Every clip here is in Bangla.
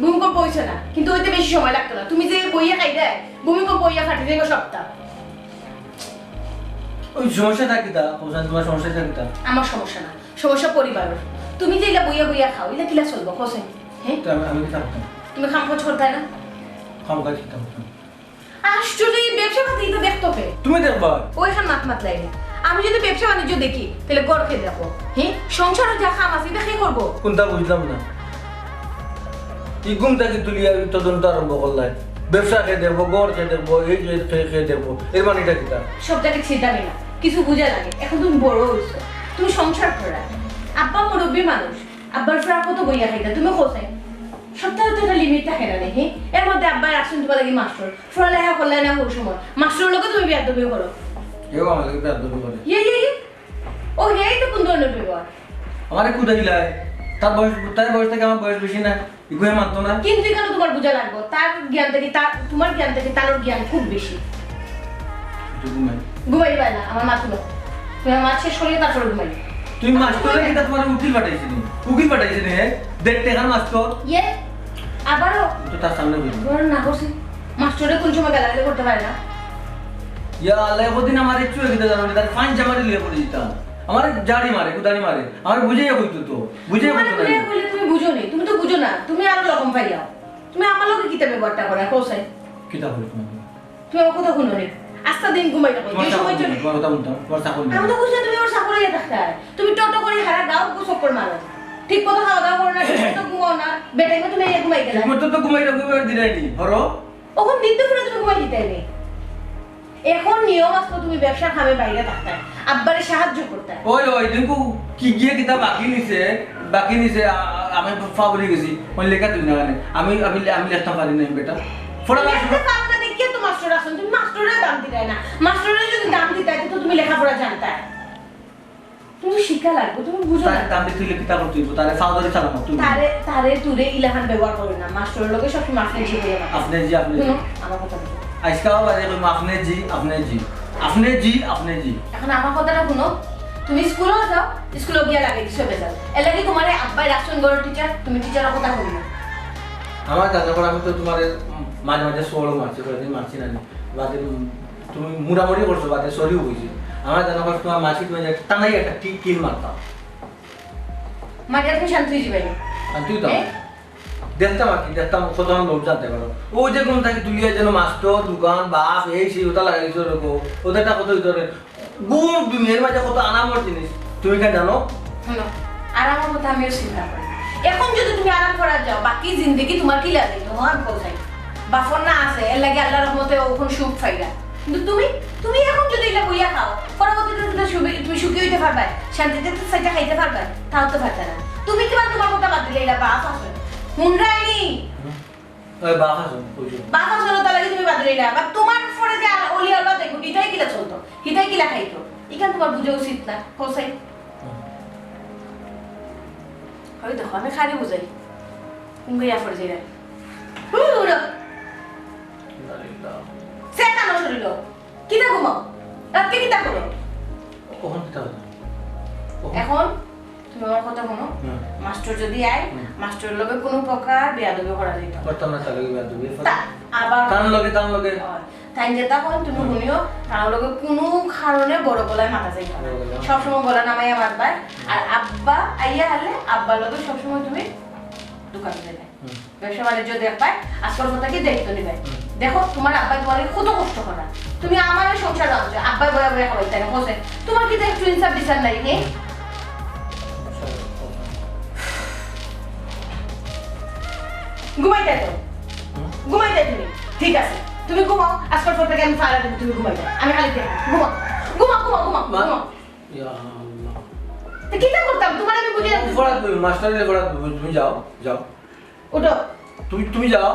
ভূমিকম্প হইছে না, কিন্তু ওইতে বেশি সময় লাগতো না। তুমি যে বইয়া খাইতে ভূমিকম্প বইয়া ফাটি যাইব সবটা। ওই সমস্যাটা কি দা? তোমার সমস্যাটা কি দা? আমার সমস্যা না, সমস্যা পরিবারের। তুমি যে ইলা বইয়া বইয়া খাও, ইলা কিলা চলবো কোসে? হ্যাঁ আমি খাবো। তুমি খাম খোঁজ করতে না? খাম কাজ কি খাবো? আসলে ব্যবসা খাতে এটা দেখতে হবে। তুমি দেখবা ওইখান মাত লাগে। আমি যদি ব্যবসা বাণিজ্য দেখি তাহলে গড় খেয়ে দেখো। হ্যাঁ সংসারে যা খাম আছে এটা কি করবো? কোনটা বুঝলাম না। ইগুম থেকে তুলিয়া তদন্ত আরম্ভ করলাই, ব্যবসা খেয়ে দেখবো, গড় খেয়ে দেখবো, এই খেয়ে দেখবো, এর মানেটা কি? সব জায়গায় ছিটাবে না, কিছু বুঝা লাগে। এখন তুমি বড় হয়েছো, তুমি সংসার করা। আব্বা মুরব্বী মানুষ, আব্বার ফেরা কত বইয়া খাইতা তুমি কোথায়? সপ্তাহে তো একটা লিমিট থাকে না দেখি। এর মধ্যে আব্বার আসুন তোমার লাগি মাস্টার পড়ালেখা করলে না হোক সময় মাস্টারের লোকে তুমি বেয়াদবি করো। এও আমার লাগে বেয়াদবি করে। ও হেই তো কোন ধরনের ব্যবহার? আমারে কুদা দিলাই, তার বয়স থেকে আমার বয়স বেশি না, ইগুয়ে মানতো না। কিন্তু এখানে তোমার বুঝা লাগবে, তার জ্ঞান থেকে তোমার জ্ঞান থেকে তার জ্ঞান খুব বেশি। ঘুমাই পায় না আমার মা তুলো, তুমি আমার শেষ করিয়ে তারপরে ঘুমাই। তুমি মাস্টারে কি তোমার উকিল পাঠাইছিনি? উকিল পাঠাইছিনি হে? দেখতে এখান মাস্টার ইয়ে আবারও তো তার সামনে বলি বড় না করছি। মাস্টারে কোন সময় গালাগালি করতে পারে না? ইয়া আল্লাহ ওদিন আমার একটু এগিয়ে জানো তার ফাইন জামারি লিয়ে পড়ে দিতাম। আমার জাড়ি মারে কুদানি মারে, আমার বুঝাইয়া কইতো তো বুঝাইয়া কইতো না। তুমি বুঝো নি, তুমি তো বুঝো না, তুমি আরো রকম পাইয়াও। তুমি আমার লগে কিতা ব্যবহারটা করে কোসাই কিতা হলো তুমি? তুমি আমার কথা শুনো নি, আস্তা দিন ঘুমাইতে কই যে সময় চলে তোমার কথা বলতাম তোমার চাকর আমি তো বুঝি তুমি আমার চাকর হইয়া থাকতা। তুমি টোটো করে হারা গাও গো চক্কর মারো, ঠিক মতো খাওয়া দাওয়া করো না, ঠিক মতো ঘুমাও না, বেটাইমে তুমি এই ঘুমাই গেলা। তুমি তো ঘুমাই দিরাইনি হরো ওখন দিন দুপুরে তুমি ঘুমাই দিতাইনি। এখন নিয়ম আসতো তুমি ব্যবসা খাবে বাইরে থাকতে, আব্বারে সাহায্য করতে। ওই দিনকু কি গিয়ে কিতা বাকি নিছে আমি ফাবরি গেছি ওই লেখা তুই না জানে আমি লিখতে পারি না বেটা ফড়া লাগবে পারো না দেখি তো মাস্টার আসুন, তুমি মাস্টারের দাম দিতাই না। মাস্টারের যদি দাম দিতাই তো তুমি লেখাপড়া জানতা। তুমি শিখা লাগবে, তুমি বুঝো না। দাম দিতে হলে কিতা করতে হইব? তারে ফাউদারি চালামো তুমি। তারে তুরে ইলাহান ব্যবহার করে না, মাস্টারের লগে সব সময় আপনি জি বলে না। আপনি জি আমার কথা বুঝো। আজকাও বাজে কই আপনি জি এখন আমার কথাটা শুনো, তুমি স্কুলে যাও, স্কুলে গিয়া লাগে দিছো বেজাল। এর লাগি তোমারে আব্বাই রাখছেন বড় টিচার, তুমি টিচারের কথা বলি না। আমার দাদা পর আমি তো তোমার মাঝে মাঝে সোলো মারছি, কোনদিন মারছি না। বাদে তুমি মুড়ামুড়ি করছো, বাদে সরিও হইছে। আমার দাদা পর তোমার মাছি তুমি টানাই একটা ঠিক কিল মারতাম। মাঝে তুমি শান্তি হয়ে যাবে না। তুই তো দেখতাম কত লোক জানতে পারো। ওই যে কোন থাকি তুলিয়া যেন মাস্টার দোকান বাপ এই সেই ওটা লাগাইছো রকম ওদেরটা কত ধরে গুম দুনিয়ার মাঝে কত আনামর জিনিস তুমি কেন জানো? শুনো, আরামের কথা আমিও চিন্তা করি। এখন যদি তুমি আরাম করা যাও, বাকি জিন্দগি তোমার কি লাগে? তোমার কোথায় বাফর না আছে, এর লাগে আল্লাহর রহমতে ওখান সুখ পাইলা। কিন্তু তুমি এখন যদি এটা বইয়া খাও, পরবর্তীতে তুমি সুখী হইতে পারবে, শান্তিতে সেটা খাইতে পারবে, তাও তো পারবে না। তুমি কিবা তোমার কথা বাদ দিলে এটা বাপ আছে হুনরাইনি বাপ আছে তার লাগে তুমি বাদ দিলে না। বা তোমার ফরে যে অলি আল্লাহ দেখো এটাই কিলা চলতো, এটাই কিলা খাইতো, এখান তোমার বুঝা উচিত না। কোসাই হয় দেখো আমি খালি বুঝাই কুঙ্গিয়া ফরে যাই সেটানো শরীর কিতা ঘুমাও রাতকে কিতা করো এখন? তুমি আমার কথা শোনো, মাস্টার যদি আয়, মাস্টারের লগে কোনো প্রকার বেয়াদবি করা যাইতো না। তার লগে বেয়াদবি আবার তার লগে তাই যেটা কোন তুমি শুনিও, তার লগে কোনো কারণে বড় গলায় মাথা যাইতো না, সবসময় গলা নামাইয়া মারবা। আর আব্বা আইয়া হলে আব্বার লগে সবসময় তুমি দোকানে যাবে, ব্যবসা বাণিজ্য দেখবাই, আজকাল কথা কি দায়িত্ব নিবে। দেখো তোমার আব্বাই তোমার কত কষ্ট করা, তুমি আমার সংসার আনছো, আব্বাই বয়া বয়া খাবাই তাই বসে, তোমার কি একটু ইনসাফ বিচার নাই? হে ঘুমাইতে তুমি ঠিক আছে, তুমি ঘুমাও আজকাল পর থেকে আমি ফায়ার দেব তুমি ঘুমাই যাও আমি খালি দেখি ঘুমাও ঘুমাও ঘুমাও ঘুমাও ঘুমাও ইয়া আল্লাহ তো কি করতাম তোমার আমি বুঝিয়ে দিচ্ছি ফরাত মাস্টারের ফরাত তুমি যাও যাও ওঠো তুমি যাও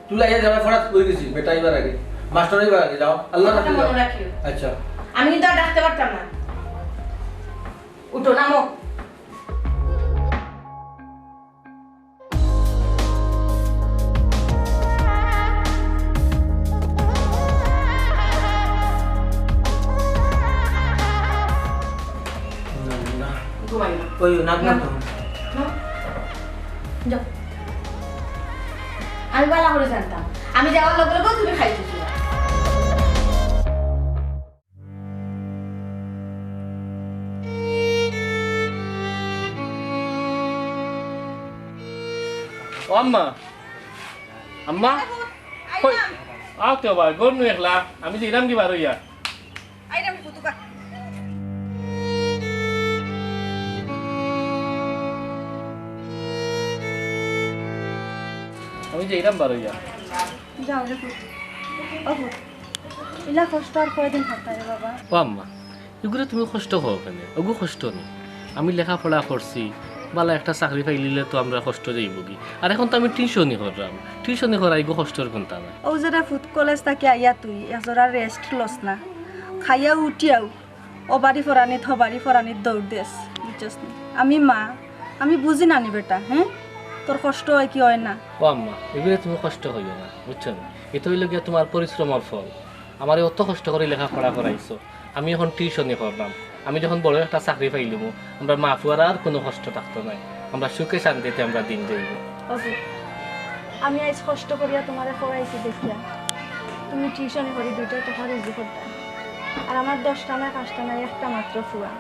তুই আইয়া যাবে ফরাত কই গেছি বেটা এবার আগে মাস্টার এবার আগে যাও আল্লাহ রাখি মনে রাখিও আচ্ছা আমি কিন্তু আর ডাকতে পারতাম না উঠো নামো ওই নাক না যাও আমি বালা করে জানতাম আমি যাওয়ার লগে লগে তুমি খাইতেছি ও আম্মা আম্মা কই আও তো ভাই গরম নই একলা আমি যে ইরাম কি বার হইয়া আইরাম কুতুকা আমি যে ইরাম বার হইয়া যাও রে পুত অবু ইলা কষ্ট আর কয়দিন থাকতে রে বাবা ও আম্মা এগুলো তুমি কষ্ট হও কেন ওগু কষ্ট নেই আমি লেখাপড়া করছি বালা একটা চাকরি পাইলিলে তো আমরা কষ্ট যাইব কি আর এখন তো আমি টিউশনই করলাম টিউশনই করা এগো কষ্টর কোনটা না ও যারা ফুড কলেজ থাকি আইয়া তুই এজরা রেস্ট লস না খাইয়া উঠিয়াও ও বাড়ি ফরানি থবাড়ি ফরানি দৌড় দেস বুঝছস না আমি মা আমি বুঝি নানি বেটা হ্যাঁ তোর কষ্ট হয় কি হয় না ও আম্মা এগুলো তুমি কষ্ট হইও না বুঝছো না এটা হইল গিয়া তোমার পরিশ্রমের ফল আমার অত কষ্ট করে লেখাপড়া করাইছো আমি এখন টিউশনই করলাম আমি যখন বড় একটা চাকরি পাইলিম আমরা মা ফুয়ার আর কোনো কষ্ট থাকতো না আমরা সুখে শান্তিতে আমরা দিন যাইব অবু আমি আজ কষ্ট করিয়া তোমারে পড়াইছি দেখিয়া তুমি টিউশনে করি 2টা টাকা রুজি করতে আর আমার 10টা না 5টা না একটা মাত্র ফুয়া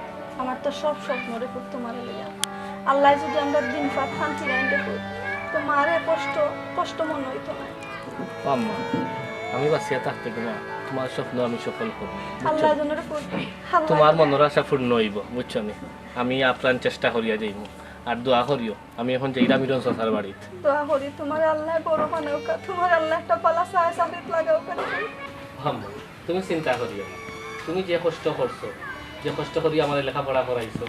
আমার তো সব স্বপ্ন রে পুত তোমারে লইয়া আল্লাহ যদি আমরা দিন ফাত শান্তি রাইন্দে পুত তো মারে কষ্ট মনে হইতো না আম্মা আমি বাঁচিয়া থাকতে তোমার তোমার স্বপ্ন আমি সফল করবো আল্লাহ জনের পুত তোমার মনের আশা পূর্ণ হইব বুঝছো নি আমি আপ্রাণ চেষ্টা করিয়া যাইব আর দোয়া করিও আমি এখন যাইরা মিরন সসার বাড়িত দোয়া করি তোমার আল্লাহ বড় বানাও কা তোমার আল্লাহ একটা পালা সাহা সাবিত লাগাও কা আম্মা তুমি চিন্তা করিও না তুমি যে কষ্ট করছো যে কষ্ট করি আমার লেখাপড়া করাইছো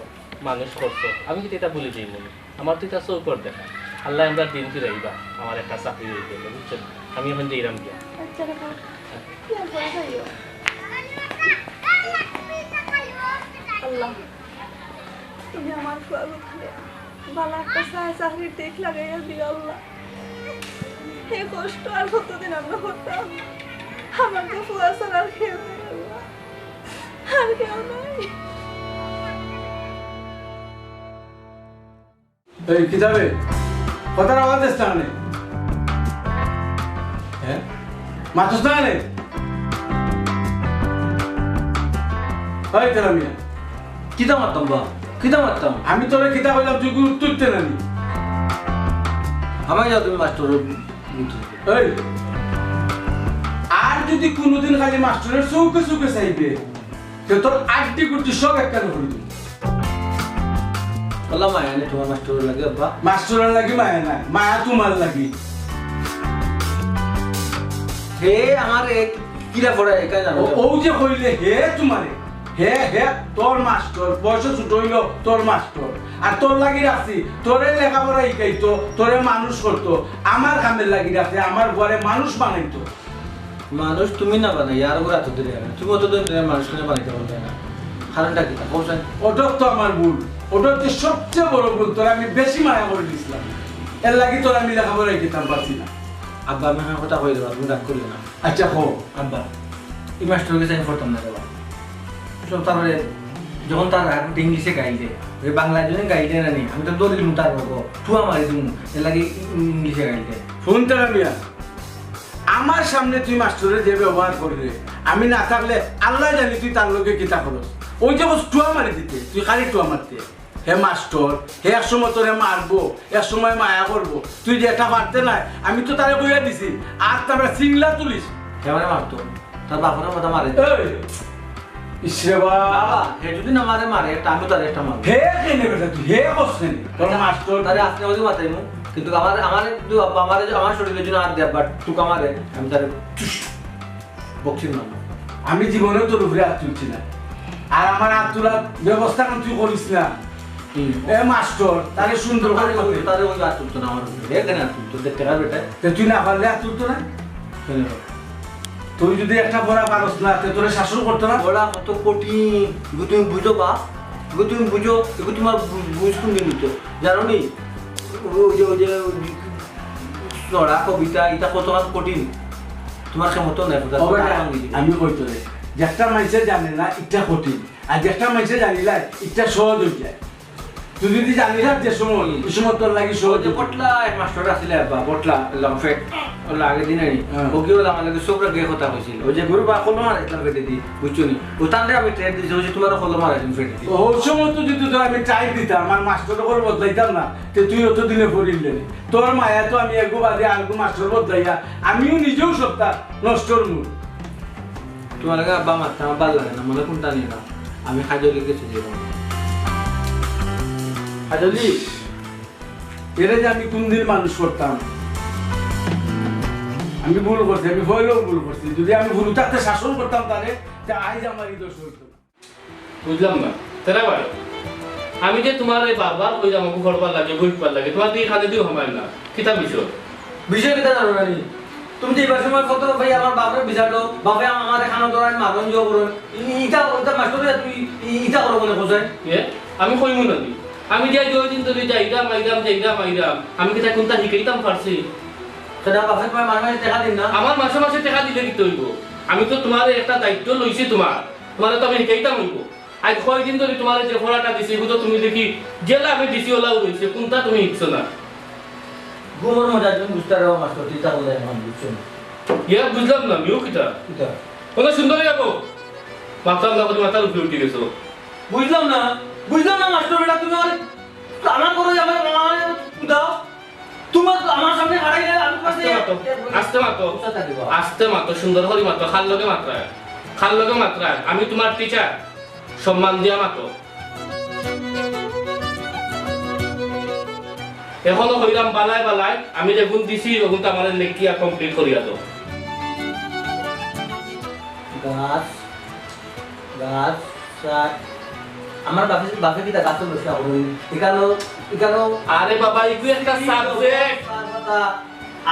মানুষ করছো আমি কিন্তু এটা ভুলে যাই মনে আমার তো এটা চৌকর দেখা আল্লাহ আমরা দিন ফিরাইবা আমার একটা চাকরি হয়ে গেল বুঝছো আমি এখন যাইরাম গিয়া আচ্ছা রে পুত কি আর করে যাইও আল্লাহ তুমি আমার ফুয়াগো খালে বালা একটা সাহা চাকরি দেখ লাগাইয়া দিও আল্লাহ এই কষ্ট আর কতদিন আমরা করতাম আমার তো ফুয়া ছাড়া আর কেউ নেই আল্লাহ আর কেউ নাই এই কিতাবে কথার আওয়াজ আসছে না হ্যাঁ মাতুস না রে ওই তেরা মিয়া কিতা মারতাম বা কিতা মারতাম আমি তোরে কিতাব বললাম তুই উত্তর দিতে নানি আমায় যাও তুমি মাস্টার এই আর যদি কোনোদিন খালি মাস্টারের চৌকে চৌকে চাইবে তো তোর আড্ডি গুটি সব একখানে করে দিবি আল্লাহ মায়া নেই তোমার মাস্টার লাগে আব্বা মাস্টারের লাগি মায়া নাই মায়া তোমার লাগি হে আমার কিরা পড়ে একা জানো ও যে কইলে হে তোমারে হে হে তোর মাস্টার বয়স ছোট হইল তোর মাস্টার আর তোর লাগি রাখছি তোরে লেখাপড়া শিখাইতো তোরে মানুষ করতো আমার কামের লাগি রাখছে আমার ঘরে মানুষ বানাইতো মানুষ তুমি না বানাই আর ওরা তো দিলে তুমি অত দিন মানুষ কিনে বানাইতে পারবে না কারণটা কি বলছেন ওটার তো আমার ভুল ওটার তো সবচেয়ে বড় ভুল তোর আমি বেশি মায়া করে দিয়েছিলাম এর লাগি তোর আমি লেখাপড়া শিখাইতাম পারছি না আব্বা আমি আমার কথা কই দেবো তুমি রাগ করিও না আচ্ছা হো আব্বা এই মাস্টারকে চাই পড়তাম না বাবা সব তারপরে যখন তার ইংলিশে গাইলে ওই বাংলায় যদি গাইলে না নি আমি তো দৌড়ি দিলাম তার বাবু ঠুয়া মারি দিলাম এর লাগে ইংলিশে গাইলে ফোন তেরা মিয়া আমার সামনে তুই মাস্টারের যে ব্যবহার করলে আমি না থাকলে আল্লাহ জানি তুই তার লোকে কিতা করস ওই যে টুয়া মারি দিতে তুই খালি টুয়া মারতে হে মাস্টার হে এক সময় তোরে মারবো এক সময় মায়া করবো তুই যে এটা পারতে নাই আমি তো তারে বইয়া দিছি আর তারপরে সিংলা তুলিস কেমনে মারতো তার বাপরের কথা মারে ইসরে বাবা হে যদি না মারে মারে একটা আমি তার একটা মারবো হে কেনে বেটা তুই হে করছেন তোর মাস্টার তারে আসলে ওই মাথাইমু কিন্তু আমার আমার আব্বা আমার আমার শরীরের জন্য আর দেব বাট তুই আমারে আমি তারে বক্সিং মানুষ আমি জীবনেও তোর উপরে হাত তুলছি না আর আমার হাত তোলার ব্যবস্থা তুই করিস না এ মাস্টার তারে সুন্দর করে তারে ওই হাত তুলতো না আমার এখানে হাত তুলতো দেখতে পারবে এটা তুই না পারলে হাত তুলতো না তুই যদি একটা পড়া পারস না তোরে শাসন করতো না পড়া কত কঠিন এগুলো তুমি বুঝো বা এগুলো তুমি বুঝো এগুলো তোমার বুঝ তুমি নিতো জানো নি ওই যে পড়া কবিতা এটা কত কঠিন তোমার ক্ষমতা নাই আমি কইতো রে যেটা মানুষে জানে না এটা কঠিন আর যেটা মানুষে জানিলা এটা সহজ হয়ে যায় তুই যদি জানিলা যে সময় এই সময় তোর লাগি সহজ পটলা এক মাস্টার আসলে বা পটলা লংফেট ওলা আগে দিন আনি ওকে ওলা মানে সবরা গে কথা কইছিল ওই যে গুরু বা কলম মারা এটা ফেটে দি বুঝছনি ও তান্ডে আমি ট্রেড দিছি ওই যে তোমার কলম মারা তুমি ফেটে দি ওই সময় তো যদি তোর আমি ট্রাই দিতাম আমার মাস্টার করে বদলাইতাম না তে তুই অত দিনে পড়িলে তোর মায়া তো আমি একগো বাদে আরেকগো মাস্টার বদলাইয়া আমিও নিজেও সপ্তাহ নষ্টর মূল তোমার লাগা বা মারতে আমার ভালো লাগে না মনে কোনটা নিয়ে না আমি কাজলি গেছি জীবন কাজলি এরা যে আমি কোন দিন মানুষ করতাম আমি ভুল করছি আমি ভয়লেও ভুল করছি যদি আমি ভুল থাকতে শাসন করতাম তাহলে আজ আমার এই দোষ হইতো বুঝলাম না তেরা ভাই আমি যে তোমার এই বারবার কই আমাকে পড়বার লাগে বুঝবার লাগে তোমার দিয়ে খাতে দিও আমার না কিতা বিষয় বিষয় কিতা জানো না নি তুমি যে এবার সময় কত ভাই আমার বাপরে বিচারো বাপে আমার খানা ধরান মাগন জো করুন ইটা ওটা মাস্টার তুই ইটা করো বলে কোথায় আমি কইমু না দি আমি যাই দুই দিন ধরে যাইরাম আমি কিতা কোনটা শিখাইতাম পারছি সেটা বাপে তোমার মাসে টাকা দিন না আমার মাসে মাসে টাকা দিলে কি হইব আমি তো তোমার একটা দায়িত্ব লইছি তোমার তো আমি শিখাইতাম হইব আজ কয়দিন ধরে তোমার যে পড়াটা দিছি এগুলো তুমি দেখি জেলা আমি দিছি ওলাও রইছে কোনটা তুমি শিখছো না ঘুমোর মজা তুমি বুঝতে পারো মাস্টার টিটা বলে এখন বুঝছো না বুঝলাম না আমিও কিতা কোনো সুন্দর যাবো মাথা মাথার উপরে উঠে গেছো বুঝলাম না মাস্টার বেটা তুমি আমার করো আমার দাও তোমার আমার সামনে হারাই গেলে আমি পাশে আস্তে মাতো সুন্দর করে মাতো খাল লগে মাত্রা আমি তোমার টিচার সম্মান দিয়া মাতো এখনো হইলাম বালাই আমি যে গুণ দিছি ওগুন তো আমাদের নেকিয়া কমপ্লিট করিয়া দাও গাছ আমার বাপে কি তা গাছ বসে এখানো আরে বাবা ইগু একটা সাবজেক্ট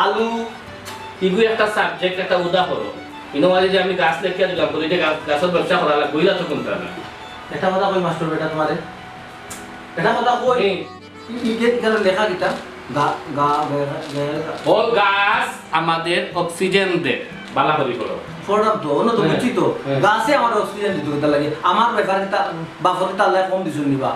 আলু ইগু একটা সাবজেক্ট একটা উদাহরণ ইনোমালি যে আমি গাছ লেখিয়া দিলাম বলি যে গাছের ব্যবসা করা লাগবে বুঝলা তো কোনটা না এটা কথা কই মাস্টার বেটা তোমারে এটা কথা কই এখানে লেখা কিটা ও গাছ আমাদের অক্সিজেন দেয় বালা করি করো ফোরাম তো না তো বুঝছি তো গাছে আমার অক্সিজেন দিতে কথা লাগে আমার ব্যাপারে বাফরে তার লাগে কম দিছুন নিবা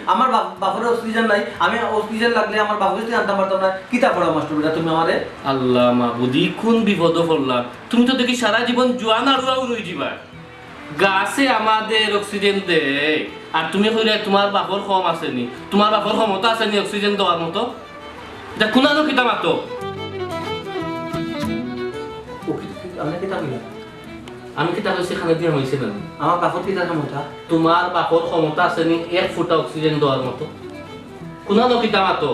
আমার বাফরে অক্সিজেন নাই আমি অক্সিজেন লাগলে আমার বাফরে তুই আনতে পারতাম না কিতা পড়া মাস্টার বেটা তুমি আমারে আল্লাহ মাবুদি কোন বিপদ পড়লাম তুমি তো দেখি সারা জীবন জোয়ান আড়ুয়াও রই যাবা গাছে আমাদের অক্সিজেন দেয় আর তুমি কইলে তোমার বাপর কম আসেনি তোমার বাপর ক্ষমতা আসেনি অক্সিজেন দেওয়ার মতো এটা কোনানো কিতা মাতো আমি কিতা কইছি খানে দিয়া হইছে না আমার বাপর কিতা ক্ষমতা তোমার বাপর ক্ষমতা আসেনি এক ফুটা অক্সিজেন দেওয়ার মতো কোনানো কিতা মাতো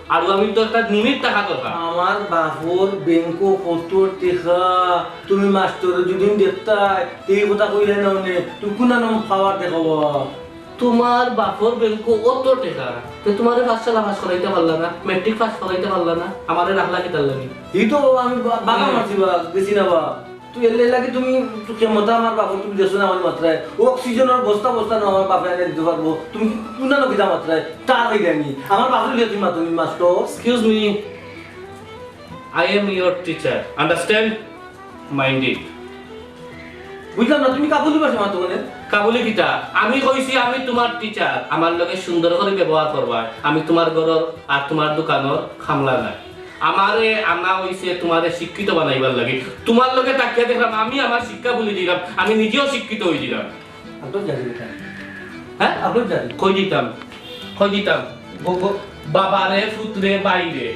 আর আমি তো একটা নিমিত টাকা দরকার আমার বাপর ব্যাংকো কত টাকা তুমি মাস্টার যদি দেখতাই এই কথা কইলে না নে তুমি কোনানো পাওয়ার দেখাবো তোমার বাপর ব্যাংকো অত টাকা তো তোমারে পাঁচশালা পাস করাইতে পারলা না মেট্রিক পাস করাইতে পারলা না আমারে রাখলা কি তার লাগি এই তো আমি বাবা মারছি বা বেশি না বা তুই এলে লাগে তুমি ক্ষমতা আমার বাপর তুমি দেছো না আমার মাত্রায় অক্সিজেনের বস্তা না আমার বাপে এনে দিতে পারবো তুমি কোনানো কিতা মাত্রায় তার হয়ে যায়নি আমার বাপর লিয়ে তুমি তুমি master excuse me I am your teacher understand mind it বুঝলাম না তুমি কাবুলি ভাষা মাতো মানে কাবুলি কিতা আমি কইছি আমি তোমার টিচার আমার লগে সুন্দর করে ব্যবহার করবা আমি তোমার ঘরের আর তোমার দোকানের খামলা নাই আমারে আনা হইছে তোমারে শিক্ষিত বানাইবার লাগে তোমার লগে তাকিয়া দেখলাম আমি আমার শিক্ষা বলি দিলাম আমি নিজেও শিক্ষিত হই দিলাম আব্দুল জানি এটা হ্যাঁ আব্দুল জানি কই দিতাম বাবারে পুত্রে বাইরে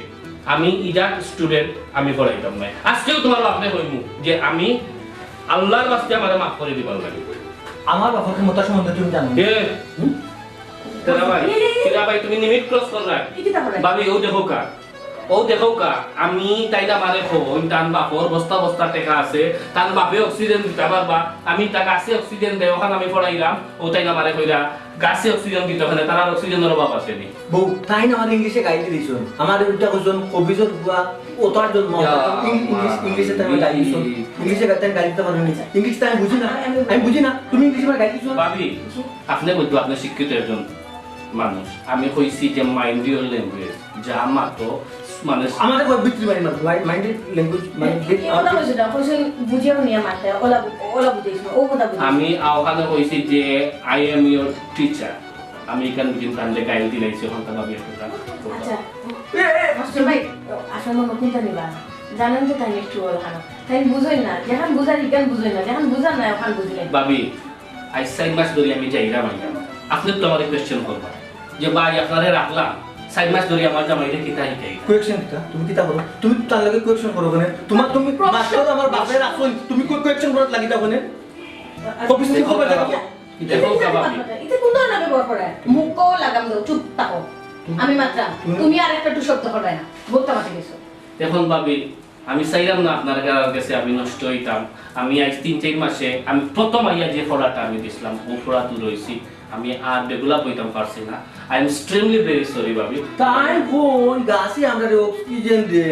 আমি ইজাক স্টুডেন্ট আমি পড়াইতাম না আজকেও তোমার বাপরে কইমু যে আমি আল্লাহর বাস্তে আমারে মাফ করে দিবার লাগে আমার বাপর ক্ষমতা সম্বন্ধে তুমি জানো তেরা ভাই তুমি নিমিট ক্রস কর রাখ বাবি ও দেখো কা ও দেখো কা আমি তাইলা মারে কই তান বাপর বস্তা বস্তা টাকা আছে তান বাপে অক্সিজেন দিতে পারবা আমি তা গাছে অক্সিজেন দেই ওখানে আমি পড়াইলাম ও তাইলা মারে কইরা গাছে অক্সিজেন দিতে ওখানে তার অক্সিজেনের অভাব আছে নি বউ তাই না আমার ইংলিশে গাইতে দিছুন আমার উল্টা কইছুন কবিজত বুয়া ওটার জন্য ইংলিশে তাই গাইতে দিছুন ইংলিশে গাইতে গাইতে পারো নি ইংলিশ তাই আমি বুঝি না তুমি ইংলিশে গাইতে দিছুন ভাবি আপনি বলতো আপনি শিক্ষিত একজন মানুষ আমি কইছি যে মাইন্ড ইওর ল্যাঙ্গুয়েজ যা মাতো মানে আমাদের কই বিক্রি মাইন্ড ল্যাঙ্গুয়েজ মানে ওটা কইছো না কইছো বুঝিও নিয়া মারতে ওলা বুঝাইছো ও কথা বুঝাইছো আমি ওখানে কইছি যে আই এম ইওর টিচার আমি এখান বিদিন কান্দে গাইল দিলাইছি ওখান থেকে ভাবি একটা আচ্ছা মাস্টার ভাই আসলে মনে কোনটা নিবা জানেন তো তাই একটু ওখানে তাই বুঝই না যখন বুঝার ইগান বুঝই না যখন বুঝার না ওখানে বুঝলেন ভাবি আই 6 মাস ধরে আমি যাইরা মাইলাম আপনি তো আমার কোশ্চেন করবা যে ভাই আপনারে রাখলাম 6 মাস ধরে আমার জামাইরে কিতা হিকাই কোয়েকশন কিতা তুমি কিতা করো তুমি তার লাগে কোয়েকশন করো কেন তুমি মাস্টার আমার বাপের রাখছুন তুমি কোয়েকশন করতে লাগি দাও কেন কবিসি খবর দেখো দেখো কা ভাবি এটা কোন ধরনের ব্যবহার করে মুখও লাগাম দাও চুপ থাকো আমি মাত্রাম তুমি আর একটা টু শব্দ করবে না বলতে পারতে গেছো এখন ভাবি আমি চাইলাম না আপনার কাছে আমি নষ্ট হইতাম আমি আজ 3-4 মাসে আমি প্রথম আইয়া যে ফোড়াটা আমি দিছিলাম ও ফোড়া তো রইছি আমি আর ডেভেলপ হইতাম পারছি না I am extremely very sorry ভাবি তাই কোন গাছে আমরা অক্সিজেন দে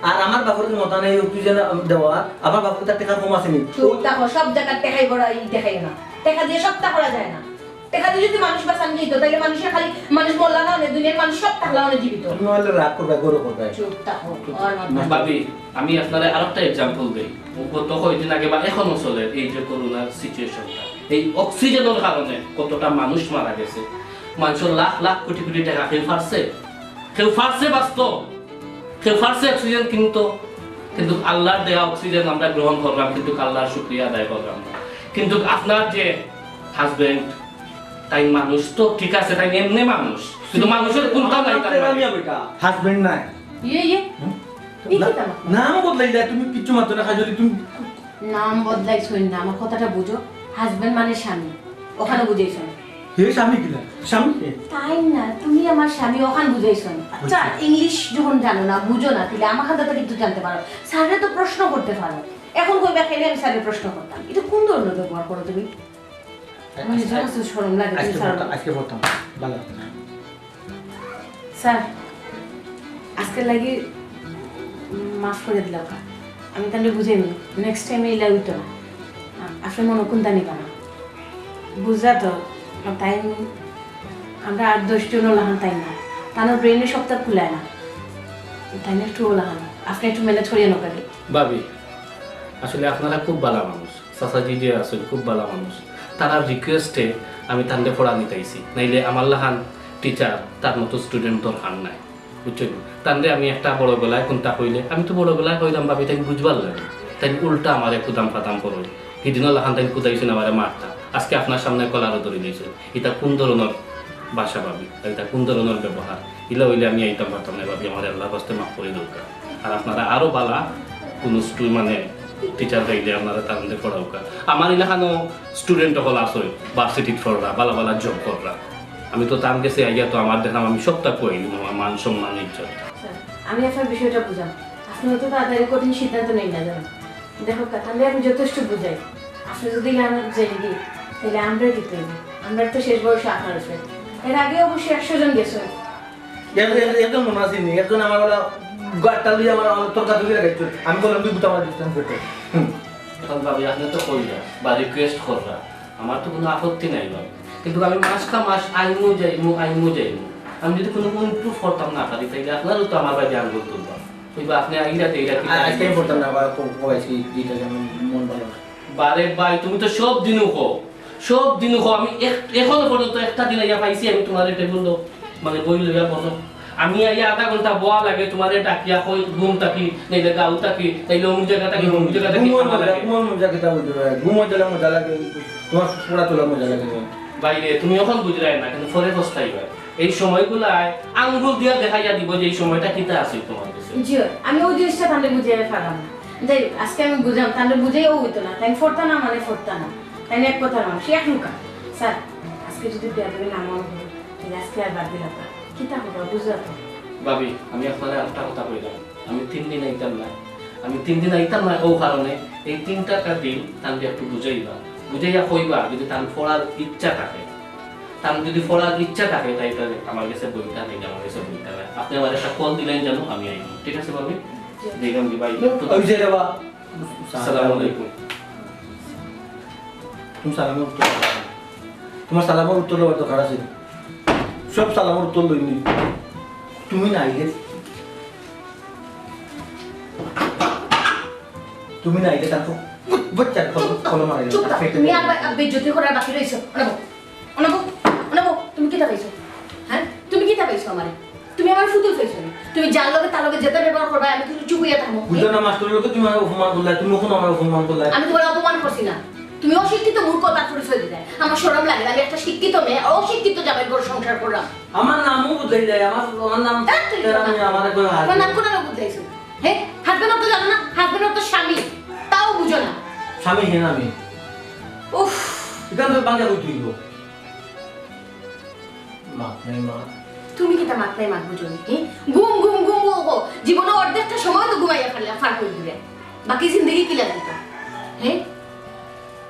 আর আমার বাপের মত নাই অক্সিজেন দেওয়া আমার বাপের তার টাকা কম আছে নি চুপ থাকো সব জায়গা দেখাই বড় দেখাই না টাকা দিয়ে সবটা করা যায় না টাকা দিয়ে যদি মানুষ বাঁচান যেত তাহলে মানুষের খালি মানুষ বললা না দুনিয়ার মানুষ সব থাকলা না জীবিত তুমি হলে রাগ করবে গরো করবে চুপ থাকো আর মত ভাবি আমি আপনারে আরেকটা एग्जांपल দেই কত কয়দিন আগে বা এখনো চলে এই যে করোনা সিচুয়েশনটা এই অক্সিজেনের কারণে কতটা মানুষ মারা গেছে মানুষের লাখ লাখ কোটি কোটি টাকা কেউ ফারছে বাস্তব কেউ ফারছে অক্সিজেন কিন্তু আল্লাহর দেয়া অক্সিজেন আমরা গ্রহণ করলাম কিন্তু আল্লাহর শুকরিয়া আদায় করলাম না কিন্তু আপনার যে হাজবেন্ড তাই মানুষ তো ঠিক আছে তাই এমনি মানুষ কিন্তু মানুষের কোনটা নাই তার আমি বেটা হাজবেন্ড নাই ইয়ে নাম বদলাই যায় তুমি কিচ্ছু মাত্র না যদি তুমি নাম বদলাইছ না আমার কথাটা বুঝো হাজবেন্ড মানে স্বামী ওখানে বুঝাইছ হে স্বামী কিলা স্বামী কে তাই না তুমি আমার স্বামী ওখানে বুঝাইছ আচ্ছা ইংলিশ যখন জানো না বুঝো না তাহলে আমার হাতে কিন্তু জানতে পারো স্যারে তো প্রশ্ন করতে পারো এখন কইবা খেলে আমি স্যারের প্রশ্ন করতাম এটা কোন ধরনের ব্যবহার করো তুমি আমি জানা শরম লাগে তুমি স্যার আজকে পড়তাম ভালো স্যার আজকে লাগি মাফ করে দিলাম আমি তাহলে বুঝাই নি নেক্সট টাইম এই লাগতো না আসলে মনে কোনটা নিবা না বুঝা তো তাই আমরা 8-10 জন লাহান তাই না তার ব্রেনে সপ্তাহ খুলায় না তাই না একটু লাহান আপনি একটু মেলে ছড়িয়ে নকালি ভাবি আসলে আপনারা খুব ভালো মানুষ চাচাজি যে আছেন খুব ভালো মানুষ তারা রিকোয়েস্টে আমি তান্ডে পড়া নিতেছি নাইলে আমার লাহান টিচার তার মতো স্টুডেন্ট দরকার নাই বুঝছেন তান্ডে আমি একটা বড় বেলায় কোনটা কইলে আমি তো বড় বেলায় কইলাম ভাবি তাই বুঝবার লাগে তাই উল্টা আমারে কুদাম ফাতাম করো সেদিনও লাহান তাই কুদাইছেন আমারে মারতা আজকে আপনার সামনে কলারও ধরে দিয়েছেন এটা কোন ধরনের ভাষা ভাবি এটা কোন ধরনের ব্যবহার ইলা হইলে আমি আইতাম পারতাম না ভাবি আমার আল্লাহ বাস্তে মাফ করে দরকার আর আপনারা আরো বালা কোন মানে টিচার গাইলে আপনারা তাদের পড়াও আমার এলাকানো স্টুডেন্ট হল আসে ভার্সিটির ফররা বালা বালা জব কররা আমি তো তার কাছে আইয়া তো আমার দেখলাম আমি সবটা কইলি আমার মান সম্মান ইজ্জত আমি আপনার বিষয়টা বুঝাম আপনি তো তাড়াতাড়ি কঠিন সিদ্ধান্ত নেই না জানেন দেখো তাহলে আমি যথেষ্ট বুঝাই আপনি যদি আমার জেনে দিই তাহলে আমরা দিতে আমরা তো শেষ বয়সে 18 এর আগে অবশ্যই 100 জন গেছে একজন মনে আসেনি একজন আমার গাড়টা লইয়া আমার তরকা ধুয়ে রাখছো আমি বললাম তুই বুঝতে আমার ডিস্টেন্স করতে এখন ভাবি আপনি তো কইলা বা রিকোয়েস্ট কররা আমার তো কোনো আপত্তি নাই ভাবি কিন্তু আমি মাস আইমু যাইমু আমি যদি কোনো ইমপ্রুভ করতাম না পারি তাইলে আপনারও তো আমার বাড়ি আঙ্গুল তুলবা কইবা আপনি আইরাতে এইটা কি আজকে পড়তাম না বা কইছি যেটা যেমন মন ভালো বারে ভাই তুমি তো সব দিনও আমি এখনো পর্যন্ত একটা দিন আইয়া পাইছি আমি তোমার টেবিল মানে বই লইয়া বসো আমি আইয়া আধা ঘন্টা বয়া লাগে তোমার ডাকিয়া কই ঘুম থাকি নাইলে গাও থাকি নাইলে অমুক জায়গা থাকি ঘুমো দিলে মজা লাগে তোমার পড়া তোলা মজা লাগে বাইরে তুমি এখন বুঝলাই না কিন্তু পরে পস্তাইবা এই সময়গুলায় আঙ্গুল দিয়া দেখাইয়া দিব যে এই সময়টা কিতা আছে তোমার কাছে জি আমি ওই জিনিসটা তাহলে বুঝিয়ে পারলাম না যাই আজকে আমি বুঝাম তাহলে বুঝেও হইতো না তাই ফোরতা না মানে ফোরতা না তাই এক কথা মানুষ এক লুকা স্যার আজকে যদি বিয়া দেবেন আমার তাহলে আজকে আর বাদ দিলাম কিতা হবে বুঝলা তো ভাবি আমি আপনার একটা কথা কইলাম আমি 3 দিন আইতাম না আমি 3 দিন আইতাম না ও কারণে এই 3টা দিন তাকে একটু বুঝাইবা বুঝাইয়া কইবা যদি তার পড়ার ইচ্ছা থাকে তার যদি পড়ার ইচ্ছা থাকে তাই আমার কাছে বইটা নেই আমার কাছে বইটা নাই আপনি আমার একটা কল দিলেন জানো আমি আইব ঠিক আছে ভাবি দেখলাম কি ভাই ওই যে রে বা আসসালামু আলাইকুম তুমি সালামের উত্তর তোমার সালামের উত্তর লওয়ার দরকার আছে সব সালামের উত্তর লইনি তুমি না আইলে তারপর বাচ্চা কল মারে চুপ থাক তুমি আব্বে যদি করার বাকি রইছো অনবো তুমি কি তা পাইছো হ্যাঁ তুমি কি তা পাইছো আমারে তুমি আমার ফুতুল পাইছো তুমি যার লগে তার লগে যেটা ব্যবহার করবা আমি কিন্তু চুপ হইয়া থাকবো বুঝো না মাস্টারের লোকে তুমি আমার অপমান করলে তুমি কোন আমার অপমান করলে আমি তোমার অপমান করছি না তুমি অশিক্ষিত মূর্খ তার পরিচয় দিতে আমার শরম লাগে আমি একটা শিক্ষিত মেয়ে অশিক্ষিত জামাইয়ের ঘর সংসার করলাম আমার নামও বদলাই যায় আমার নাম আমারে কই হাত আমার নাম কোন নাম বদলাইছো হ্যাঁ হাজবেন্ড তো জানো না হাজবেন্ড তো স্বামী তাও বুঝো না স্বামী হেন আমি উফ এখান থেকে বাংলা কই তুইব মা নাই মা তুমি কি তা মাত্রায় মাত বুঝো হ্যাঁ ঘুম ও জীবনে অর্ধেকটা সময় তো ঘুমাইয়া ফেললে ফার করে দিলে বাকি জিন্দগি কি লাগে তো হ্যাঁ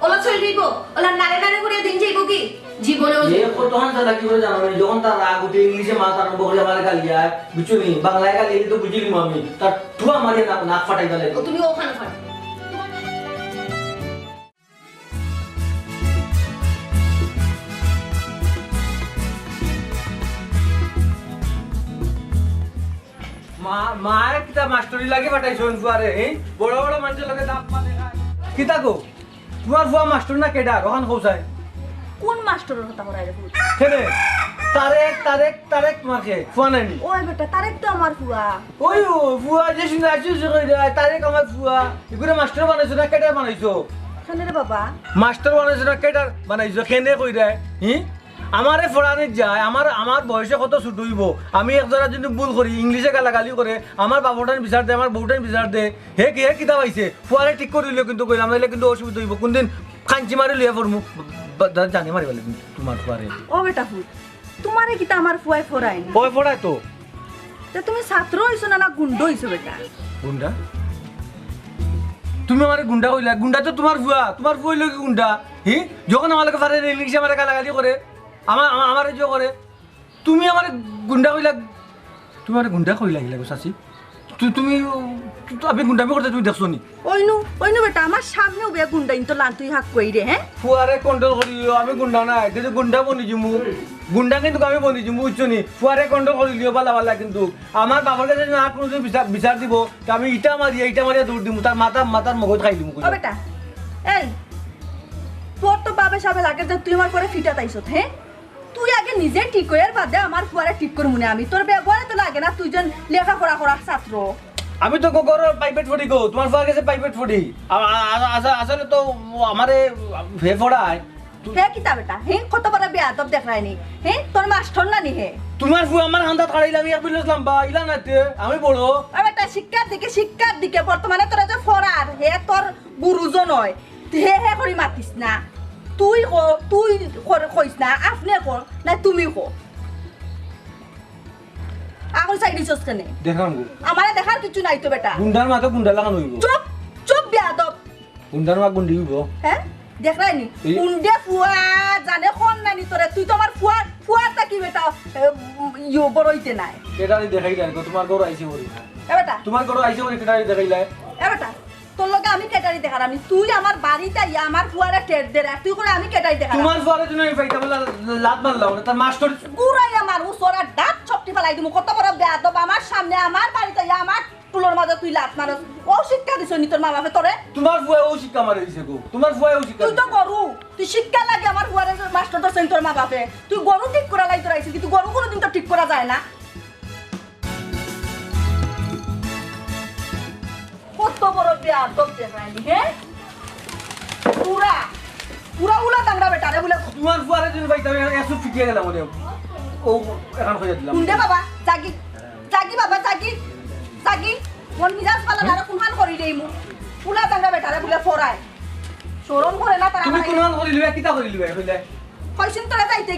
ওলা চলে যাইব ওলা নারে করে দিন যাইব কি জীবনে এ কতক্ষণ সারা কি করে জানো যখন তার রাগ উঠে ইংলিশে মাথা আরম্ভ করে আমার গালিয়া বুঝুনি বাংলায় গালিয়ে তো বুঝিনি আমি তার ঠুয়া মারিয়ে নাক ফাটাই গেলে তুমি ওখানে ফাট মায়ের কিতা মাস্টারি লাগে পাঠাইছো ফুয়ারে বড় বড় মানুষের লগে দাপ পা দেখা কিতা গো তোমার ফুয়া মাস্টার না কেডা রহান কৌসাই কোন মাস্টারের কথা করাই রে ফুয়া কেনে তারেক তোমাকে ফুয়া নাইনি ওই বেটা তারেক তো আমার ফুয়া ওই ফুয়া যে শুনে আছিস তারেক আমার ফুয়া এগুলো মাস্টার বানাইছো না কেডা বানাইছো কেন রে বাবা মাস্টার বানাইছো না কেডা বানাইছো কেনে কই রে আমারে ফোড়ানে যায় আমার বয়সে কত ছোট হইব আমি একজরা যদি ভুল করি ইংলিশে গালাগালি করে আমার বাবুটান বিচার দে আমার বউটান বিচার দে হে কিতাব আইছে ফুয়ারে ঠিক করিলে কিন্তু কইলাম নাইলে কিন্তু অসুবিধা হইব কোনদিন কাঞ্চি মারি লিয়া পড়মু জানি মারি বলে তোমার ফুয়ারে ও বেটা ফুল তোমারে কিতা আমার ফুয়াই ফরাই বয় ফোড়ায় তো তুমি ছাত্র হইছো না গুন্ড হইছো বেটা গুন্ডা তুমি আমার গুন্ডা কইলা গুন্ডা তো তোমার ফুয়া হইলো কি গুন্ডা যখন আমার পারে ইংলিশে আমার গালাগালি করে আমার যে করে তুমি আমার গুন্ডা কইলা তুমি আমার গুন্ডা কইলা গিলা চাচি তুমি আমি গুন্ডামি করতে তুমি দেখছো নি ওইনু বেটা আমার সামনেও বে গুন্ডা ইন তো লান তুই হাক কই রে হ্যাঁ ফুয়ারে কন্ট্রোল করিও আমি গুন্ডা নাই কিন্তু গুন্ডা বনি জিমু গুন্ডা কিন্তু আমি বনি জিমু বুঝছো নি ফুয়ারে কন্ট্রোল করিও বালা কিন্তু আমার বাবার কাছে না কোনো বিচার দিব আমি ইটা মারিয়া দৌড় দিমু তার মাথার মগজ খাই দিমু ও বেটা এই তোর তো বাবে সাবে লাগে যে তুই আমার পরে ফিটা তাইছত হ্যাঁ তুই আগে নিজে ঠিক করার বাদে আমার ফুয়ারে ঠিক করব না আমি তোর ব্যবহারে তো লাগে না তুই যেন লেখাপড়া করা ছাত্র আমি তো গোগর প্রাইভেট পড়ি গো তোমার ফুয়ার কাছে প্রাইভেট পড়ি আসলে তো আমারে হে পড়ায় হে কিতা বেটা হে কত বড় বেয়াদব দেখায়নি হে তোর মাস্টার না নি হে তোমার ফুয়া আমার হান্দাত খাড়াইলাম এক বিলসলাম বা ইলা নাতে আমি বড় আ বেটা শিক্ষার দিকে বর্তমানে তোরা যে ফরার হে তোর গুরুজন হয় হে করি মাতিস না তুই কইস না আপনি কর না তুমি কো আগল সাইড দিছস কেনে দেখাম গো আমারে দেখার কিছু নাই তো বেটা গুন্ডার মাথা গুন্ডা লাগানো হইব চুপ বেয়াদব গুন্ডার মা গুন্ডি হইব হ্যাঁ দেখরাইনি কুন্ডে ফুয়া জানে কোন নানি তোরে তুই তো আমার ফুয়াটা কি বেটা ইয়ো বড়ইতে নাই কেডারি দেখাইলাই গো তোমার ঘর আইছে বলি এ বেটা তোমার ঘর আইছে বলি কেডারি দেখাইলাই এ বেটা তোর লগে আমি কেটারি দেখার আমি তুই আমার বাড়িতে আইয়া আমার ফুয়ারে টেট দে তুই করে আমি কেটারি দেখার তোমার ফুয়ারে জন্য আমি পাইতা বলা লাত মারলাম না তার মাস্টার পুরাই আমার উসরা দাঁত ছপটি ফেলাই দিমু কত বড় বেয়াদব আমার সামনে আমার বাড়িতে আইয়া আমার তুলোর মাঝে তুই লাত মারস ও শিক্ষা দিছ নি তোর মা বাপে তোরে তোমার ফুয়া ও শিক্ষা মারে দিছে গো তোমার ফুয়া ও শিক্ষা তুই তো গরু তুই শিক্ষা লাগে আমার ফুয়ারে মাস্টার তো তোর মা বাপে তুই গরু ঠিক করা লাই তোর আইছিস কিন্তু গরু কোনোদিন তো ঠিক করা যায় না কত বড় বেয়াদব দেখায়নি হ্যাঁ পুরা উলা দাংড়া বেটা রে বলে তোমার ফুয়ারে জন্য পাইতা আমি এসু ফিকিয়ে গেলাম ওরে ও এখন কইয়া দিলাম কুন্ডে বাবা জাগি বাবা জাগি মন মিজাজ পালা না কোনখান করি দেই মু উলা দাংড়া বেটা রে বলে ফরায় শরম করে না তারা তুমি কোনখান করি লিবা কিতা করি লিবা কইলে কইছিন তোরা যাইতে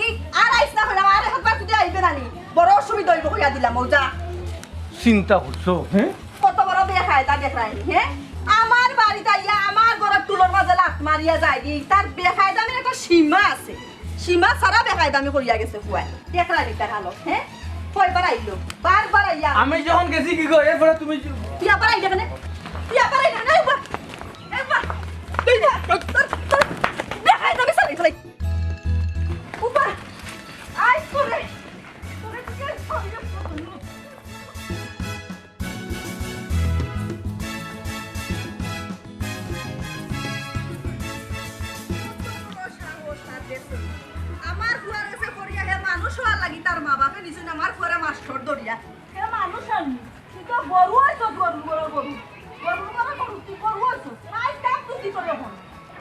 কি আর আইস না হইলা আর একবার তুই আইবে না নি বড় অসুবিধা হইব কইয়া দিলাম ও যা চিন্তা করছো হ্যাঁ কত বড় বেখায় তা দেখাই হ্যাঁ আমার বাড়িতে আইয়া আমার ঘরের তুলোর মাঝে লাত মারিয়া যায় দি তার বেখায় দামের একটা সীমা আছে সীমা ছাড়া বেখায় দামি করিয়া গেছে ফুয়াই দেখলা দিতা হালো হ্যাঁ কয়বার আইলো বারবার আইয়া আমি যখন গেছি কি কই এরপরে তুমি পিয়া পারাই দেখানে পিয়া পারাই না একবার একবার তুই যা বেখায় দামি সারি ফেলাই উপা আই করে তোরে কি কইয়া আমার ফুয়ার কাছে করিয়া হে মানুষ হওয়ার লাগি তার মা বাপে নিছেন আমার ফুয়ারে মাস্টার দরিয়া হে মানুষ আমি তুই তো গরু হইছ গরু তুই গরু হইছ আই কাপ তুই করে হন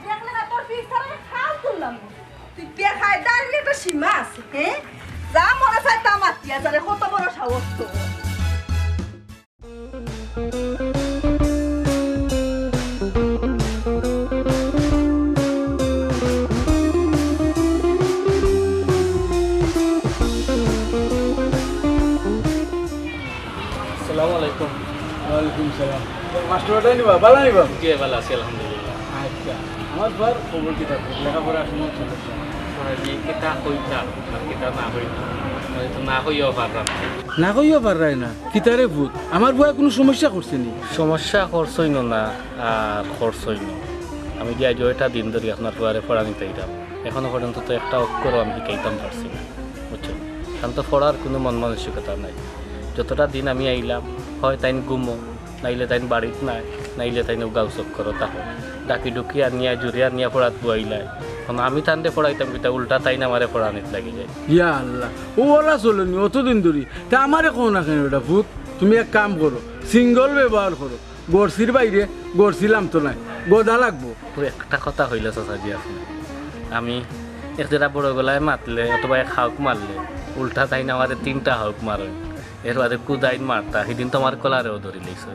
দেখলে না তোর পিছ ছাড়া খাল তুললাম তুই দেখাই দাঁড়িয়ে একটা সীমা আছে হ্যাঁ যা মনে চাই তা মাতিয়া যারে কত বড় সাহস তো আসসালামু আলাইকুম। ওয়ালাইকুম সালাম মাস্টারটা নিবা ভালো নিবা জি ভালো আছি আলহামদুলিল্লাহ। আচ্ছা আমার বার খবর কি থাকবে লেখাপড়া শুনে চলেছে যে কিতা হইতা আর কিতা না হইতা তো না হইও পারলাম না কইও পারাই না কিতারে ভূত আমার বয়া কোনো সমস্যা করছে নি সমস্যা খরচই না আর খরচই না আমি যে আজ ওইটা দিন ধরে আপনার পরে পড়া নিতে দিতাম এখনো পর্যন্ত তো একটা অক্ষরও আমি শিখাইতাম পারছি না বুঝছেন কারণ তো পড়ার কোনো মন মানসিকতা নাই যতটা দিন আমি আইলাম হয় তাইন গুমো নাইলে তাইন বাড়িত নাই নাইলে তাইন গাও চক্কর তাহো ডাকি ডুকি আনিয়া জুড়িয়া নিয়া পড়াত বুয়াইলাই কারণ আমি তানতে পড়াইতাম কিতা উল্টা তাইন আমারে পড়ানিত লাগি যায় ইয়া আল্লাহ ও ওলা চলনি অতদিন ধরি তা আমারে কোন না কেন ওটা ভূত তুমি এক কাম করো সিঙ্গল ব্যবহার করো গড়সির বাইরে গড়ছিলাম তো নাই গদা লাগবো তো একটা কথা হইল চাচাজি আপনি আমি এক যেটা বড় গলায় মাতলে অথবা এক হাউক মারলে উল্টা তাইন আমারে 3টা হাউক মারে এর বাদে কুদাইন মারতা সেদিন তোমার কলারেও ধরি লইছ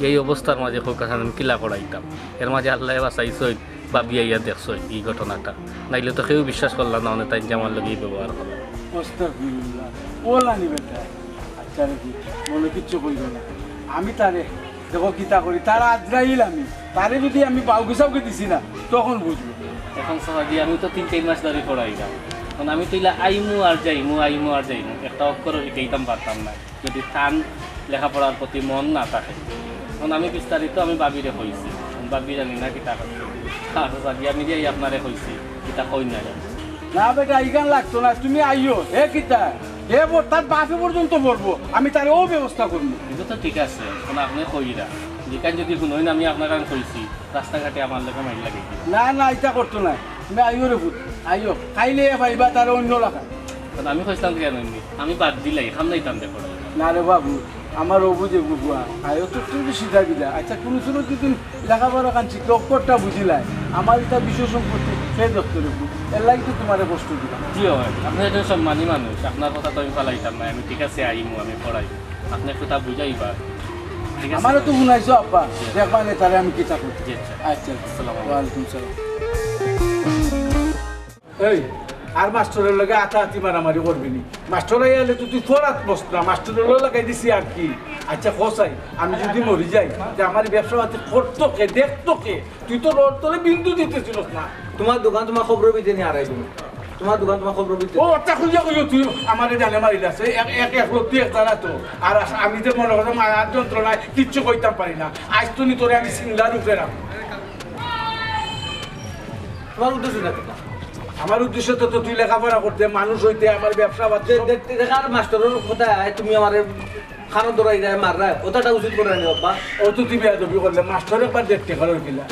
এই অবস্থার মাঝে খোকাখান আমি কিলা পড়াইতাম এর মাঝে আল্লাহ বাঁচাইছই বা বিয়াইয়া দেখছই এই ঘটনাটা নাইলে তো কেউ বিশ্বাস করলাম না অনেক তাই যে আমার লোক ব্যবহার করে আস্তাগফিরুল্লাহ ওলা নি বেটা আচ্ছা রে মনে কিচ্ছু কইল না আমি তারে দেখো কিতা করি তারা আজরাইল আমি তারে যদি আমি বাউ গুছাওকে দিছি না তখন বুঝবো এখন চাচাজি আমি তো 3-4 মাস ধরে পড়াইলাম কারণ আমি তো ইলা আইমু আর যাইমু একটা অক্ষর শিখাইতাম পারতাম না যদি টান লেখাপড়ার প্রতি মন না থাকে কারণ আমি বিস্তারিত আমি বাবিরে হয়েছি বাবি জানি না কিতা করছি চাচাজি আমি যে আপনারে হয়েছি কিতা কই না না বেটা ইগান লাগতো না তুমি আইও হে কিতা হে তার বাপে পর্যন্ত পড়বো আমি তার ও ব্যবস্থা করবো কিন্তু তো ঠিক আছে কারণ আপনি কইরা যেখানে যদি শুনোই না আমি আপনার কারণ কইছি রাস্তাঘাটে আমার লোকে মাইল লাগে না না এটা করতো না তুমি আইও রে ভূত আইও খাইলে ভাইবা তার অন্য লাগা কারণ আমি কইতাম কেন আমি বাদ দিলাই খাম নাইতাম দেখো না রে বাবু আমার ও বুঝে বুঝবা আয়ো তো তুমি শিখা দিলা আচ্ছা কোনো সময় যদি লেখাপড়া কান শিখতে অক্ষরটা বুঝিলাই আমার এটা বিশ্ব সম্পত্তি সেই দপ্তরে এর লাগি তো তোমার কষ্ট দিলাম জি হয় আপনি একজন সম্মানী মানুষ আপনার কথা তো আমি পালাইতাম না আমি ঠিক আছে আইমু আমি পড়াই আপনি একটু তা বুঝাইবা ঠিক আছে আমারও তো শুনাইছো আব্বা দেখবা নে তারে আমি কিতা করছি জি আচ্ছা আচ্ছা আসসালামু আলাইকুম। ওয়ালাইকুম সালাম এই আর মাস্টারের লগে আতাহাতি মারামারি করবি নি মাস্টার আইলে তো তুই ফরাত বস না মাস্টারের লগে লাগাই দিছি আর কি আচ্ছা খসাই আমি যদি মরি যাই যে আমার ব্যবসা পাতি করতো কে দেখতো কে তুই তো রোড তোরে বিন্দু দিতেছিল না তোমার দোকান তোমার খবর বিতে নিয়ে আড়াই তুমি তোমার দোকান তোমার খবর বিতে ও আচ্ছা খুঁজে কইও তুই আমারে জানে মারি আছে এক এক লোক তুই এক জানা তো আর আমি যে মনে করলাম আর যন্ত্রণায় কিচ্ছু কইতাম পারি না আজ তো নি তোরে আমি সিঙ্গার উপরে রাখবো তোমার উদ্দেশ্য না আমার উদ্দেশ্য তো তুই লেখাপড়া করতে মানুষ হইতে আমার ব্যবসা বাচ্চা দেখতে দেখার মাস্টারের কোথায় তুমি আমার খানো দৌড়াই যায় মাররা ওটাটা উচিত করে আনি বাবা ও তো তুই বিয়া দবি করলে মাস্টার একবার দেখতে কারোর কিলা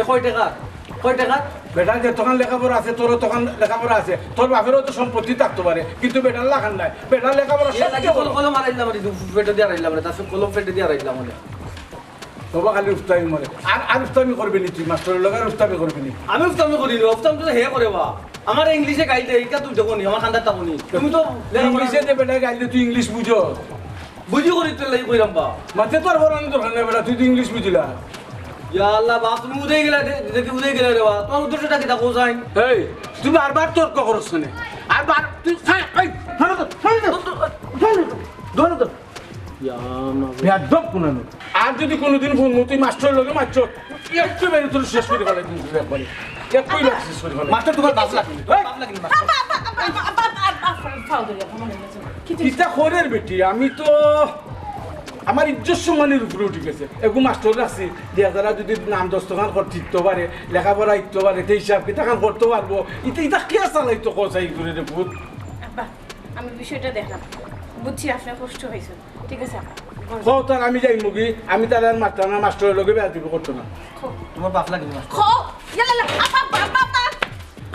কয় টাকা বেটা যে তখন লেখাপড়া আছে তোরও তখন লেখাপড়া আছে তোর বাপেরও তো সম্পত্তি থাকতে পারে কিন্তু বেটার লাগান নাই বেটার লেখাপড়া সবচেয়ে বড় কলম আড়াইলাম পেটে দিয়ে আড়াইলাম তারপর কলম পেটে দিয়ে আড়াইলাম বাবা খালি উস্তামি মরে আর উস্তামি করবি নি তুই মাস্টারের লগে উস্তামি করবি নি আমি উফতামি করি উফতাম তো হে করে বা আমার ইংলিশে গাইতে এইটা তুই দেখো নি আমার খান্দার তাবনি তুমি তো ইংলিশে যে বেটা গাইলে তুই ইংলিশ বুঝো বুঝি করি তুই লাগি কইরাম বা মাঝে তোর বড় দরকার নেই বেটা তুই তো ইংলিশ বুঝিলা ইয়া আল্লাহ বাপ তুমি উদয় গেলা দেখি উদয় গেলা রে বা তোমার উদ্দেশ্যটা কি দেখো যাই এই তুই বারবার তর্ক করছ না আর বার তুই ধরো তো একদম কোনানো আর যদি কোনোদিন ফোন তুই মাস্টারের লগে মারছ একটু বেড়ে তোর শেষ করে ফেলাই কিন্তু একবারে একই লাখ শেষ করে ফেলাই মাস্টার তোমার বাপ লাগি কিতা খরের বেটি আমি তো আমার ইজ্জত সম্মানের উপরে উঠে গেছে এগু মাস্টার আছে যে যারা যদি নাম দস্তখান করতে শিখতে পারে লেখাপড়া শিখতে পারে সেই হিসাব কিতাখান করতে পারবো এটা কে চালাইতো কচাই করে রে ভূত আব্বা আমি বিষয়টা দেখলাম বুঝছি আপনার কষ্ট হয়েছে ঠিক আছে তার আমি যাই মুগি আমি তার আর মারতাম না মাস্টারের লগে বেড়া দিব করতো না তোমার বাপ লাগি মাস্টার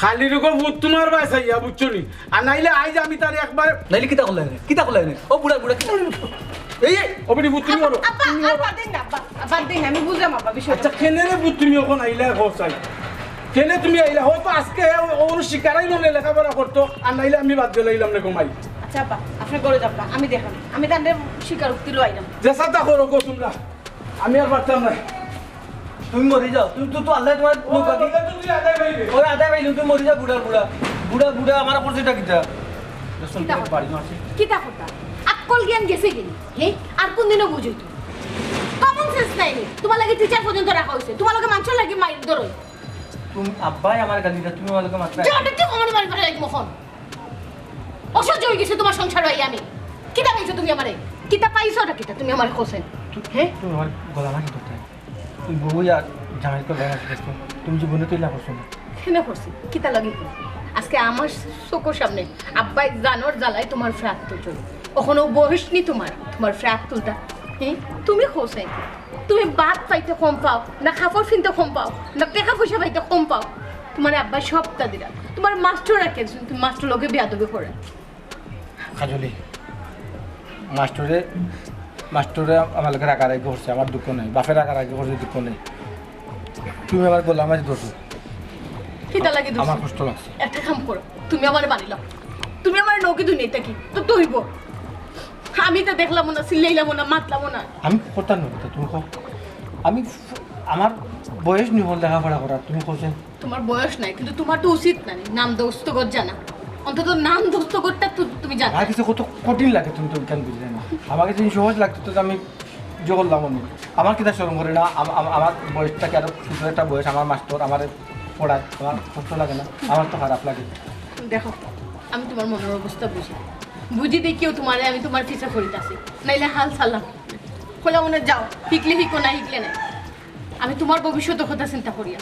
খালি রকম ভূত তোমার বাসাইয়া বুঝছো নি আর নাইলে আইজ আমি তার একবার নাইলে কিতা করলেন ও বুড়া বুড়া কিতা এই অবনি ভূত তুমি করো আমি বুঝলাম আব্বা বিষয়টা আচ্ছা কেনে রে ভূত তুমি ওখানে আইলে হোসাই কেনে তুমি আইলে হয়তো আজকে ওর শিকারাই নলে লেখাপড়া করতো আর নাইলে আমি বাদ দিয়ে লাইলাম না ঘুমাই আচ্ছা আব্বা আপনি করে যাব্বা আমি দেখলাম আমি তাহলে স্বীকারোক্তি লইলাম যে সাদা করো গো তোমরা আমি আর পারতাম না তুমি মরে যাও তুমি তো আল্লাহ তোমার নৌকাকে তুমি আদায় পাইবে ওই আদায় পাইলি তুমি মরে যাও বুড়া বুড়া বুড়া বুড়া আমার পরিচয়টা কিটা কিতা কথা আকল জ্ঞান গেছে কিনি হে আর কোন দিনও বুঝই তো কমন সেন্স নাই তোমার লাগে টিচার পর্যন্ত রাখা হইছে তোমার লাগে মাংস লাগে মাইর ধরো তুমি আব্বাই আমার গালিটা তুমি আমার লগে মাত্রা যাটা কি আমার বাড়ি ফেলে লাগে মখন অসহ্য হয়ে গেছে তোমার সংসার হই আমি কিতা পাইছো তুমি আমারে কিতা পাইছো ওটা কিতা তুমি আমার কোসেন হ্যাঁ তুমি আমার গলা মাটি করতে তুমি বউই আর জামাই করে দেখা করছো তুমি জীবনে তুই লাভ করছো না কেন করছি কিতা লাগি আজকে আমার চোখের সামনে আব্বাই জানোর জ্বালায় তোমার ফ্ল্যাট তুলছো ওখানে বয়স নি তোমার ফ্ল্যাট তুলটা হ্যাঁ তুমি হোসেন তুমি বাদ পাইতে কম পাও না খাবার ফিনতে কম পাও না টাকা পয়সা পাইতে কম পাও তোমার আব্বাই সবটা দিলা তোমার মাস্টার রাখে তুমি মাস্টার লোকে বেয়াদবি করে কাজলি মাস্টারে আমার লোকের রাগারাগি করছে আমার দুঃখ নেই বাপের রাগারাগি করছে দুঃখ নেই তুমি আমার বললাম আমার দোষ কিতা লাগে আমার কষ্ট লাগছে একটা কাম করো তুমি আমার বানিলাম তুমি আমার নৌকি দুনিয়াটা কি তো তৈব আমি তো দেখলাম না সিলাইলাম না মাতলাম না আমি করতাম না তুমি কো আমি আমার বয়স নি হল লেখাপড়া করার তুমি কোসেন তোমার বয়স নাই কিন্তু তোমার তো উচিত না নাম দোস্তগত জানা অন্তত নাম দোস্তগতটা তুমি জানো আমার কিছু কত কঠিন লাগে তুমি তো কেন বুঝলে না আমাকে যদি সহজ লাগতো তো আমি জগল্লাম না আমার কিতা শরম করে না আমার বয়সটাকে আরো ছোট একটা বয়স আমার মাস্টার আমার পড়ায় আমার কষ্ট লাগে না আমার তো খারাপ লাগে দেখো আমি তোমার মনের অবস্থা বুঝি দেখিও তোমারে আমি তোমার পিছা করিতাছি নাইলে হাল ছাড়লাম খোলা মনে যাও শিখলে শিখো না শিখলে না আমি তোমার ভবিষ্যতের কথা চিন্তা করিয়া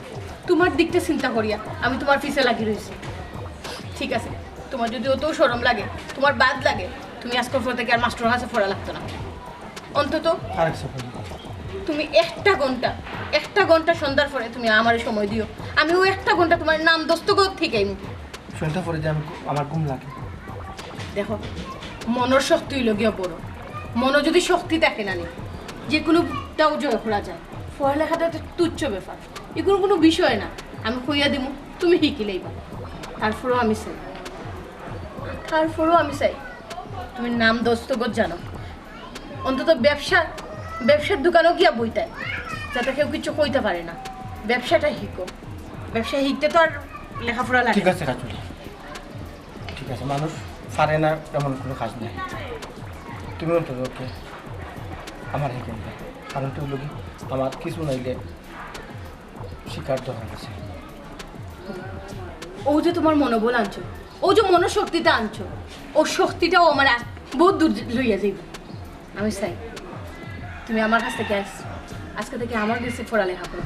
তোমার দিকটা চিন্তা করিয়া আমি তোমার পিছে লাগি রয়েছি ঠিক আছে তোমার যদি অত শরম লাগে তোমার বাদ লাগে তুমি আজকের পর থেকে আর মাস্টার কাছে পড়া লাগতো না অন্তত তুমি একটা ঘন্টা সন্ধ্যার পরে তুমি আমার সময় দিও আমি ওই একটা ঘন্টা তোমার নাম দস্তগত থেকে সন্ধ্যা পরে যে আমি আমার ঘুম লাগে দেখো মনের শক্তি লগিয়া বড় মন যদি শক্তি থাকে না যে কোনোটাও জয় করা যায় পড়ালেখাটা একটা তুচ্ছ ব্যাপার এগুলো কোনো বিষয় না আমি কইয়া দিব তুমি শিখিলেই বা তারপরেও আমি চাই তুমি নাম দস্তগত জানো অন্তত ব্যবসার দোকানেও গিয়া বইতায় যাতে কেউ কিছু কইতে পারে না ব্যবসাটা শিখো ব্যবসা শিখতে তো আর লেখাপড়া লাগে ঠিক আছে কাজলি ঠিক আছে মানুষ পারে না এমন কোনো কাজ নেই তুমি অন্তত ওকে আমার শিখে নেবে কারণ তুই লোক আমার কিছু নাইলে শিকার দরকার আছে ও যে তোমার মনোবল আনছো ও যে মনোশক্তিটা আনছো ও শক্তিটাও আমার বহুত দূর লইয়া যাইব আমি চাই তুমি আমার কাছ থেকে আজকে থেকে আমার কাছে পড়ালেখা করো